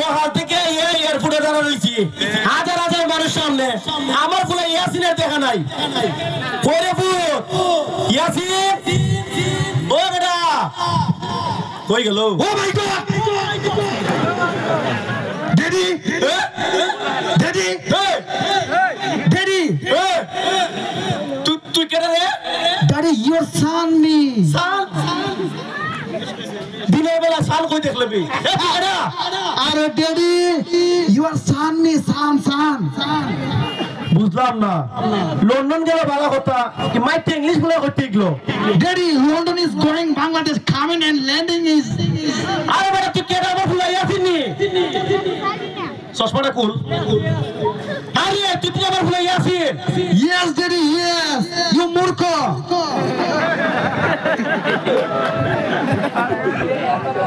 সকাল থেকে এয়ারপোর্টে দাঁড়া রয়েছি হাজার হাজার মানুষ সামনে আমার ফুলে ইয়াসিনের দেখা নাই করে পুত ইয়াসিন ও বেটা কই গেল ও মাই গড ড্যাডি ড্যাডি ড্যাডি তুই কেন রে Daddy, your son me. সাল দিনের বেলা সাল কই দেখলবি Are daddy, your son me, son. বুঝলাম না লন্ডন গেলে ভালো কথা কি মাইতে ইংলিশ বলে করতে গেলো Daddy, London is going, Bangladesh coming and landing is. আরে বেটা তুই কেডা আমার ফুলাই আসিনি চশমাটা কুল আরে তুই আমার ফুলাই আসিন Yes, daddy, yes. You murko.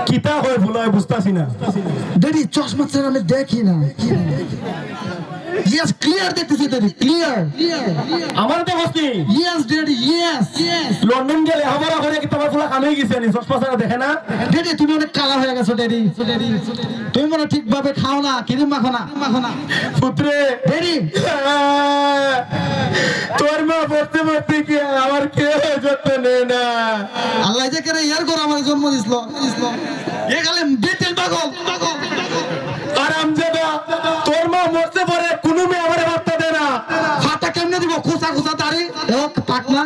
কিতা হয় ফুলাই বুঝতাছি না Daddy, চশমা ছাড়া আমি দেখি না। Yes, clear দেখতেছি daddy, clear. আমার তো হসনি Yes, daddy, yes. লন্ডন গেলে আমার ঘরে কি তোমার ফুলা কামে গেছে নি চশমা ছাড়া দেখে না Daddy, তুমি অনেক কালা হয়ে গেছো daddy. তুমি মনে ঠিকভাবে খাও না, ক্রিম মাখো না। পুত্রে Daddy, তোর মা পড়তে পড়তে কি আমার কে যত্ন নেই না আল্লাহ যে করে ইয়ার করে আমার জন্ম দিছিল এ গালে বেটেল পাগল আর আমজাদা তোর মা মরতে পারে কোনো মেয়ে আমারে বার্তা দেয় না ফাটা কেমনে দিব খোসা দাড়ি এক পাকনা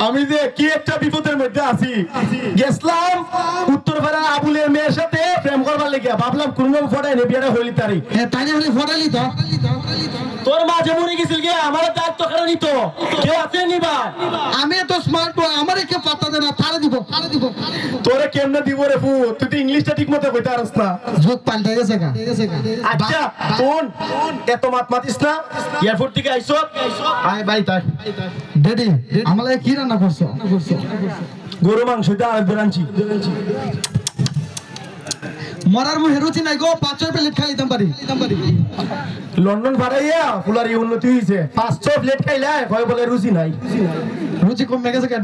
আমি যে কি একটা বিপদের মধ্যে আছি গেছলাম উত্তরপাড়া আবুলের মেয়ের সাথে প্রেম করবার লেগে ভাবলাম কোন নাম ফটাই নে বিয়েটা হইলি তারি তাই না হলে ফটালি তো তোর মা যে মরে গেছিল গে আমার দায়িত্ব কেন নিত কেউ আছে নিবা আমি তো স্মার্ট বয় আমারে কে পাত্তা দেনা তারে দিব তোরে কেমনে দিব রে ফু তুই তো ইংলিশটা ঠিক মতো কইতে পারছ না যুগ পাল্টে গেছে গা আচ্ছা কোন এত মাত মাতিস না এয়ারপোর্ট থেকে আইছো আয় বাড়ি তাই ডেডি আমালে কি রান্না করছো গরু মাংস দা আর বেরানছি মরার মুহে রুচি নাই গো 500 প্লেট খাইতাম পারি লন্ডন ভাড়াইয়া ফুলার উন্নতি হইছে 500 প্লেট খাইলা কয় বলে রুচি নাই রুচি কমে গেছে কেন